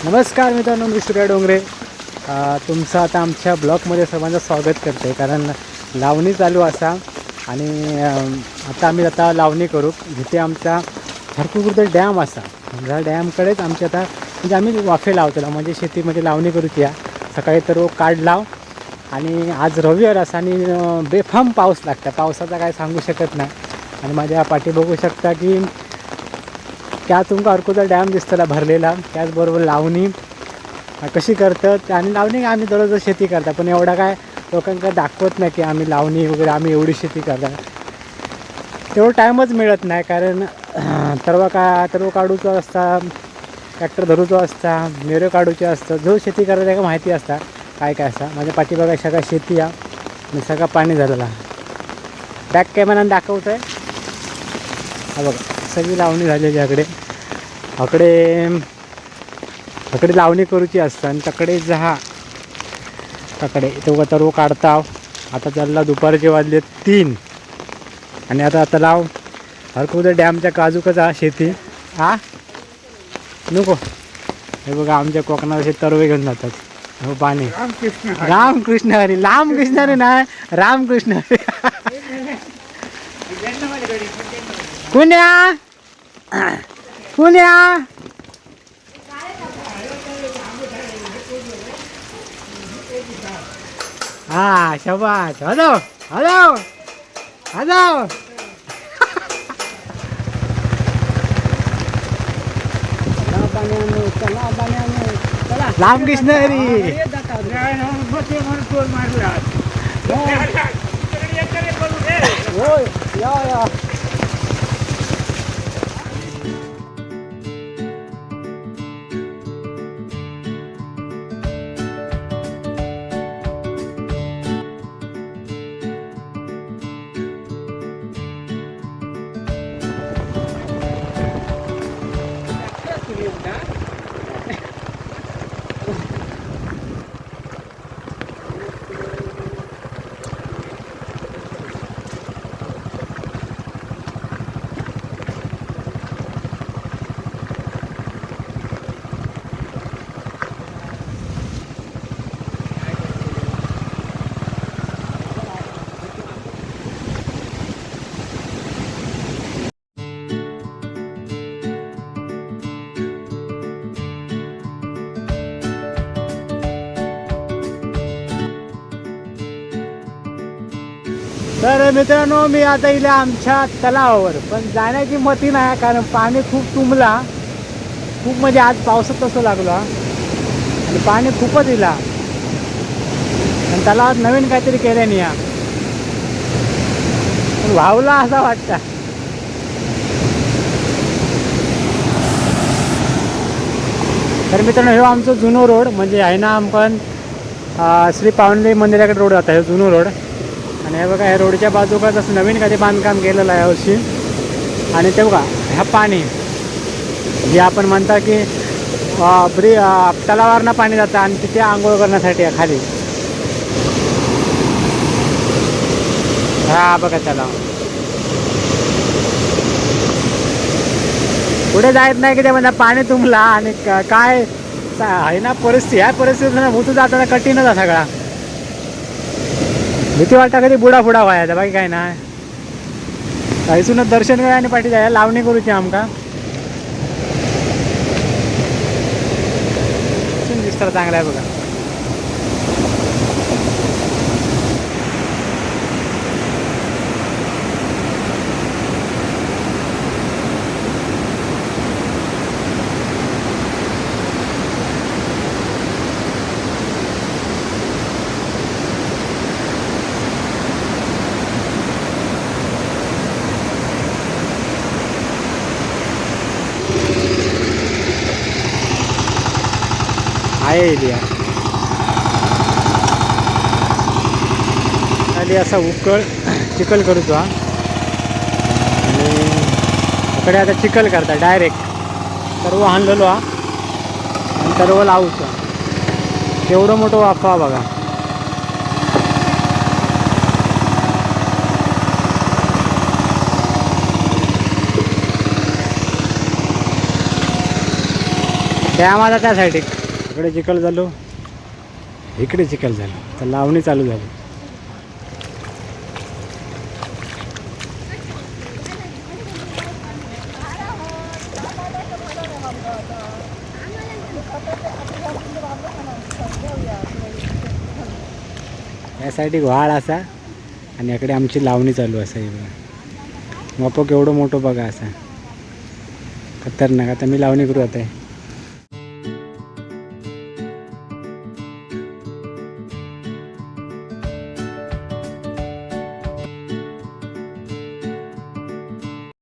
नमस्कार मित्रांनो, मी सूर्या डोंगरे तुमचं आता आमच्या ब्लॉगमध्ये सर्वांचं स्वागत करते. कारण लावणी चालू असा आणि आता आम्ही लावणी करू. जिथे आमचा हरकुर्द डॅम असा, ह्या डॅमकडेच आमची आता म्हणजे आम्ही वाफे लावतो, म्हणजे शेतीमध्ये लावणी करूची या. सकाळी तर काढ लाव आणि आज रविवार असा आणि बेफाम पाऊस लागता. पावसाचा काय सांगू शकत नाही. आणि माझ्या पाठी बघू शकता की त्या तुमका हरकुर्द डॅम दिसतला भरलेला. त्याचबरोबर लावणी कशी करतात आणि लावणी आम्ही दररोज शेती करता, पण एवढा काय लोकांना दाखवत नाही की आम्ही लावणी वगैरे आम्ही एवढी शेती करता. तेवढं टाईमच मिळत नाही. कारण तरव काढूचो असता, ट्रॅक्टर धरूचो असता, मेरे काढूचे असतं. जो शेती करता त्याला माहिती असता काय काय असता. माझ्या पाठीबघा सगळा शेती आहे आणि सगळा पाणी झालेला. बॅक कॅमेरानं दाखवतो आहे. हा बघा सगळी लावणी झालेली आहे. अकडे लावणी करूची असतं आणि तकडे तो तरव काढता. आता चालला दुपारचे वाजले 3 आणि आता तलाव हरकुर्द डॅमच्या काजूकचा शेती नको. हे बघा आमच्या कोकणात असे तरवे घेऊन जातात. हो पाणी रामकृष्ण हरी नाही रामकृष्ण हरी. कुण्या हा शाबास. हॅलो रामकृष्ण हरी. या तर मित्रांनो, मी आता इले आमच्या तलावावर, पण जाण्याची मती नाही. कारण पाणी खूप तुंबला, खूप म्हणजे आज पावसात तसं लागलो आणि पाणी खूपच इला. आणि तलावात नवीन काहीतरी केलं नाही या, पण वावला असा वाटतं. तर मित्रांनो, हे आमचं जुनो रोड म्हणजे आहे ना, आपण श्री पावनदेवी मंदिराकडे रोड जाता. हे जुनो रोड आणि हे बघा, ह्या रोडच्या बाजूला जसं नवीन काही बांधकाम केलेलं आहे यावर्षी. आणि ते बघा ह्या पाणी जे आपण म्हणता की तलावावरनं पाणी जातं आणि तिथे आंघोळ करण्यासाठी आहे खाली. हा बघा तलाव पुढे जायत नाही की त्यामध्ये पाणी तुंबला आणि काय आहे ना परिस्थिती. ह्या परिस्थितीत भूत जाताना कठीणच आहे सगळा. भीती वाटतं कधी बुडा व्हायचा, बाकी काय नाही. इथूनच दर्शन करा आणि पाठी जायला लावणी करूची आमका. दिसतं चांगला आहे बघा. आहे एरिया खाली असा उकळ चिखल करूचो आणि इकडे आता चिखल करता डायरेक्ट सर्व आणलेलो आणि सर्व लावूचो. केवढं मोठं वाफा बघा. त्या माझा त्या साईड इकडे चिखल झालो, इकडे चिखल झालो, तर लावणी चालू झाली. या साईड व्हाळ असा आणि इकडे आमची लावणी चालू असा. हे बघा मपो केवढं मोठं बघा असा खतरनाक. आता मी लावणी करू आता.